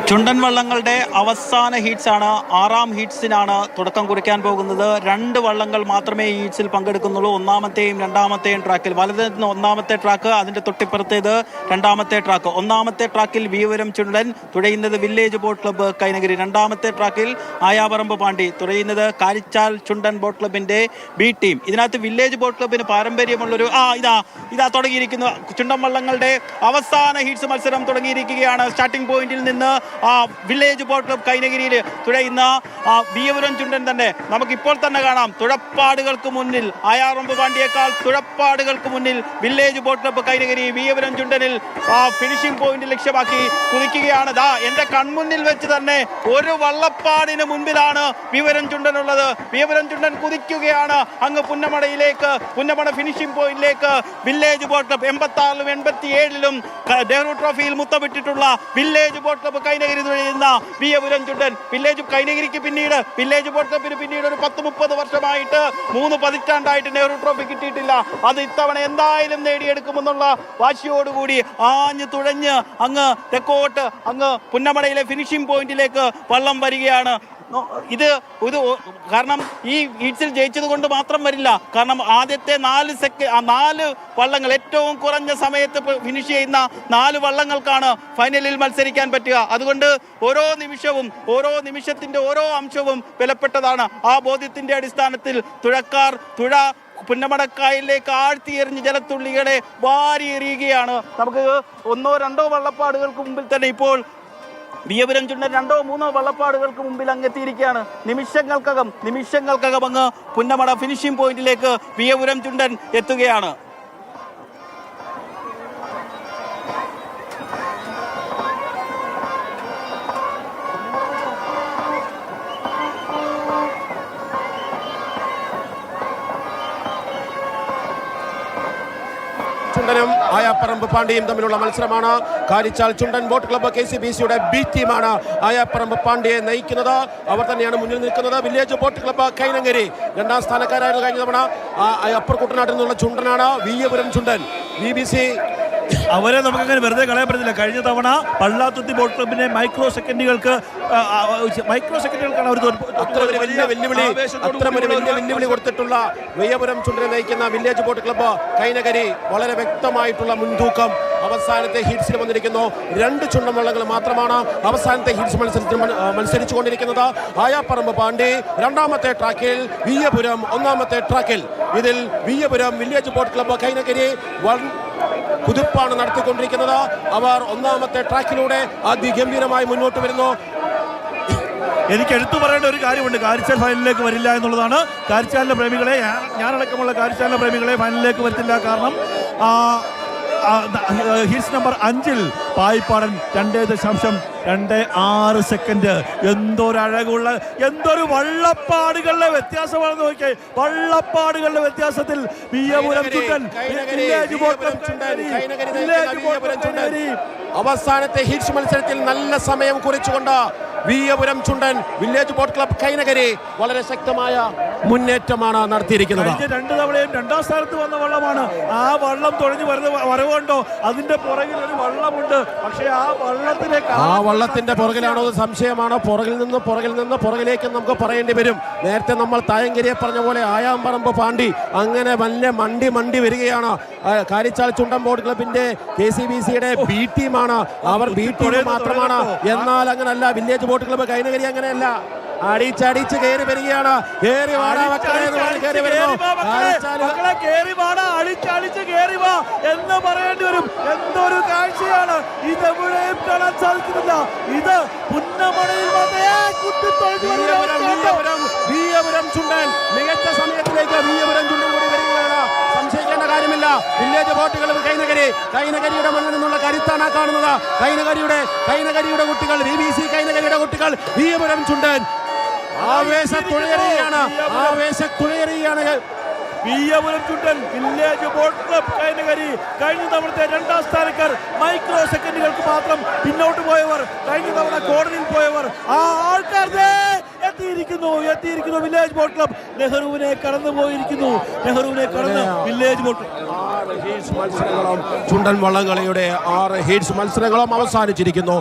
ചുണ്ടൻ വള്ളങ്ങളുടെ അവസാന ഹീറ്റ്സാണ്. 6ാം ഹീറ്റ്സിനാണ് തുടക്കം കുറിക്കാൻ പോകുന്നത്. 2 വള്ളങ്ങൾ മാത്രമേ ഈ ഹീറ്റ്സിൽ പങ്കെടുക്കുന്നുള്ളൂ. ഒന്നാമത്തെയും രണ്ടാമത്തെയും ട്രാക്കിൽ. വലത് നിന്ന് ഒന്നാമത്തെ ട്രാക്ക്, അതിൻ്റെ തൊട്ടിപ്പുറത്തേത് രണ്ടാമത്തെ ട്രാക്ക്. ഒന്നാമത്തെ ട്രാക്കിൽ വിയപുരം ചുണ്ടൻ, തുഴയുന്നത് വില്ലേജ് ബോട്ട് ക്ലബ്ബ് കൈനഗിരി. രണ്ടാമത്തെ ട്രാക്കിൽ ആയാപറമ്പ് പാണ്ടി, തുഴയുന്നത് കാരിച്ചാൽ ചുണ്ടൻ ബോട്ട് ക്ലബിന്റെ ബി ടീം. ഇതിനകത്ത് വില്ലേജ് ബോട്ട് ക്ലബിന് പാരമ്പര്യമുള്ളൊരു ഇതാ തുടങ്ങിയിരിക്കുന്നു. ചുണ്ടൻ വള്ളങ്ങളുടെ അവസാന ഹീറ്റ്സ് മത്സരം തുടങ്ങിയിരിക്കുകയാണ്. സ്റ്റാർട്ടിംഗ് പോയിന്റിൽ നിന്ന് വില്ലേജ് ബോട്ട് ക്ലബ് കൈനഗിരിയിൽ തുഴയുന്ന വിയപുരം ചുണ്ടൻ തന്നെ നമുക്കിപ്പോൾ തന്നെ കാണാം. തുഴപ്പാടുകൾക്ക് മുന്നിൽ ആയാറമ്പ് പാണ്ടിയേക്കാൾ തുഴപ്പാടുകൾക്ക് മുന്നിൽ village boat club Kainakary Veeyapuram ചുണ്ടനിൽ ഫിനിഷിംഗ് പോയിന്റ് ലക്ഷ്യമാക്കി കുതിക്കുകയാണ്. എന്റെ കൺമുന്നിൽ വെച്ച് തന്നെ ഒരു വള്ളപ്പാടിന് മുൻപിലാണ് വിയപുരം ചുണ്ടനുള്ളത്. വിയപുരം ചുണ്ടൻ കുതിക്കുകയാണ് അങ്ങ് പുന്നമടയിലേക്ക്, പുന്നമട ഫിനിഷിംഗ് പോയിന്റിലേക്ക്. വില്ലേജ് ബോട്ട് ക്ലബ് 86ലും 87ലും നെഹ്റു ട്രോഫിയിൽ മുത്തമിട്ടിട്ടുള്ള വില്ലേജ് ബോട്ട് ക്ലബ് കൈനഗിരി തുഴയുന്ന വിയപുരം ചുണ്ടൻ. വില്ലേജ് കൈനഗിരിക്ക് പിന്നീട് വില്ലേജ് ബോട്ട് ക്ലബിന് പിന്നീട് ഒരു 10-30 വർഷമായിട്ട് 3 പതിറ്റാണ്ടായിട്ട് നെഹ്റു ട്രോഫി കിട്ടിയിട്ടില്ല. അത് ഇത്തവണ എന്തായാലും നേടിയെടുക്കുമെന്നുള്ള വാശിയോടുകൂടി ആഞ്ഞു തുഴഞ്ഞ് അങ്ങ് തെക്കോട്ട് അങ്ങ് പുന്നമടയിലെ ഫിനിഷിംഗ് പോയിന്റിലേക്ക് വള്ളം വരികയാണ്. ഇത് കാരണം ഈ ഹീറ്റ്സിൽ ജയിച്ചത് കൊണ്ട് മാത്രം വരില്ല. കാരണം ആദ്യത്തെ 4 വള്ളങ്ങൾ, ഏറ്റവും കുറഞ്ഞ സമയത്ത് ഫിനിഷ് ചെയ്യുന്ന 4 വള്ളങ്ങൾക്കാണ് ഫൈനലിൽ മത്സരിക്കാൻ പറ്റുക. അതുകൊണ്ട് ഓരോ നിമിഷത്തിന്റെ ഓരോ അംശവും വിലപ്പെട്ടതാണ്. ആ ബോധ്യത്തിന്റെ അടിസ്ഥാനത്തിൽ തുഴ പുന്നമടക്കായലിലേക്ക് ആഴ്ത്തിയെറിഞ്ഞ് ജലത്തുള്ളികളെ വാരിയെറിയുകയാണ്. നമുക്ക് 1-2 വള്ളപ്പാടുകൾക്ക് മുമ്പിൽ തന്നെ ഇപ്പോൾ വിയപുരം ചുണ്ടൻ 2-3 വള്ളപ്പാടുകൾക്ക് മുമ്പിൽ അങ്ങെത്തിയിരിക്കുകയാണ്. നിമിഷങ്ങൾക്കകം അങ്ങ് പുന്നമട ഫിനിഷിംഗ് പോയിന്റിലേക്ക് വിയപുരം ചുണ്ടൻ എത്തുകയാണ്. ചുണ്ടനും ആയാപ്പറമ്പ് പാണ്ടിയും തമ്മിലുള്ള മത്സരമാണ്. Karichal Chundan boat club KCBCയുടെ B ടീമാണ് ആയാപ്പറമ്പ് പാണ്ടിയെ നയിക്കുന്നത്. അവർ തന്നെയാണ് മുന്നിൽ നിൽക്കുന്നത്. വില്ലേജ് ബോട്ട് ക്ലബ്ബ് കൈനഗിരി 2ാം സ്ഥാനക്കാരായിരുന്നു കഴിഞ്ഞ തവണ. അപ്പർ കുട്ടനാട്ടിൽ നിന്നുള്ള ചുണ്ടനാണ് വിയപുരം ചുണ്ടൻ. BBC അവരെ നമുക്കങ്ങനെ വെറുതെ കളയാൻ പറ്റത്തില്ല. കഴിഞ്ഞ തവണ പള്ളാത്തുത്തി ബോട്ട് ക്ലബിനെ മൈക്രോ സെക്കൻഡുകൾക്കാണ് അവർ അത്ര വലിയ വെല്ലുവിളി കൊടുത്തിട്ടുള്ള വിയപുരം ചുണ്ടനെ നയിക്കുന്ന വില്ലേജ് ബോട്ട് ക്ലബ്ബ് കൈനഗരി വളരെ വ്യക്തമായിട്ടുള്ള മുൻതൂക്കം അവസാനത്തെ ഹീറ്റ്സിൽ വന്നിരിക്കുന്നു. 2 ചുണ്ടൻ വള്ളങ്ങൾ മാത്രമാണ് അവസാനത്തെ ഹീറ്റ്സ് മത്സരിച്ചു കൊണ്ടിരിക്കുന്നത്. ആയാപ്പറമ്പ് പാണ്ടി 2ാമത്തെ ട്രാക്കിൽ, വിയപുരം 1ാമത്തെ ട്രാക്കിൽ. ഇതിൽ Veeyapuram village boat club Kainakary കുതിപ്പാണ് നടത്തിക്കൊണ്ടിരിക്കുന്നത്. അവർ 1ാമത്തെ ട്രാക്കിലൂടെ അതിഗംഭീരമായി മുന്നോട്ട് വരുന്നു. എനിക്ക് എടുത്തു പറയേണ്ട ഒരു കാര്യമുണ്ട്. കാരിച്ചാൽ ഫൈനലിലേക്ക് വരില്ല എന്നുള്ളതാണ്. കാരിച്ചാലിന്റെ പ്രേമികളെ, ഞാനടക്കമുള്ള കാരിച്ചാലിന്റെ പ്രേമികളെ ഫൈനലിലേക്ക് വരുത്തില്ല. കാരണം ഹീറ്റ്സ് നമ്പർ 5ൽ പായിപ്പാടൻ 2.26 സെക്കൻഡ്. എന്തൊരു വള്ളപ്പാടുകളുടെ വ്യത്യാസമാണെന്ന് നോക്കിയേ. വള്ളപ്പാടുകളുടെ വ്യത്യാസത്തിൽ വിയപുരം ചുണ്ടൻ അവസാനത്തെ ഹീറ്റ്സ് മത്സരത്തിൽ നല്ല സമയം കുറിച്ചുകൊണ്ട് Veeyapuram Chundan village boat club Kainakary വളരെ ശക്തമായ മുന്നേറ്റമാണ് നടത്തിയിരിക്കുന്നത്. 2 തവണയും 2ാം സ്ഥാനത്ത് വന്ന വള്ളമാണ്. ആ വള്ളം തുഴഞ്ഞു വരവുണ്ടോ? അതിന്റെ പുറകിൽ ഒരു വള്ളമുണ്ട്. പക്ഷേ ആ വള്ളത്തിന്റെ പുറകിലാണോ സംശയമാണോ? പുറകിൽ നിന്ന് പുറകിലേക്ക് നമുക്ക് പറയേണ്ടി വരും. നേരത്തെ നമ്മൾ തായങ്കരിയെ പറഞ്ഞ പോലെ ആയാമ്പറമ്പ് പാണ്ടി അങ്ങനെ വല്ല മണ്ടി വരികയാണ്. കാരിച്ചാൽ ചുണ്ടൻ ബോട്ട് ക്ലബിന്റെ KCBCയുടെ ബി ടീമാണ്. അവർ ബി ടീം മാത്രമാണ്. എന്നാൽ അങ്ങനല്ല വില്ലേജ് ബോട്ട് ക്ലബ്ബ് കൈനഗരി അങ്ങനെയല്ല. അടിച്ചടിച്ച് കയറി വരികയാണ്. എന്ന് പറയേണ്ടി വരും. എന്തൊരു കാഴ്ചയാണ് ഇതെവിടെയും കാണാൻ സാധിക്കുന്നില്ല. ഇത് പുന്നമടയിൽ വിയപുരം ചുണ്ടൻ മികച്ച സമയത്തിലേക്ക് വിയപുരം ചുണ്ടൻ കൂടി വരികയാണ്. സംശയിക്കേണ്ട കാര്യമില്ല. വില്ലേജ് ബോട്ട് ക്ലബ്ബ് കൈനഗരിയുടെ മണ്ണിൽ നിന്നുള്ള കരുത്താണ് കാണുന്നത്. കൈനഗരിയുടെ കുട്ടികൾ, BBC കൈനഗരിയുടെ കുട്ടികൾ വിയപുരം ചുണ്ടൻ ആവേശത്തുഴയുകയാണ്. Veeyapuram Chundan village boat club Kainakary. കഴിഞ്ഞ തവണത്തെ 2ാം സ്ഥാനക്കാർ, മൈക്രോ സെക്കൻഡുകൾക്ക് മാത്രം പിന്നോട്ട് പോയവർ, കഴിഞ്ഞ തവണ കോടതിയിൽ പോയവർ, ആ ആൾക്കാർ എത്തിയിരിക്കുന്നു. വില്ലേജ് ബോട്ട് ക്ലബ് നെഹ്റുവിനെ കടന്നു വില്ലേജ് ബോട്ട് മത്സരങ്ങളും ചുണ്ടൻ വള്ളംകളിയുടെ 6 ഹീറ്റ്സ് മത്സരങ്ങളും അവസാനിച്ചിരിക്കുന്നു.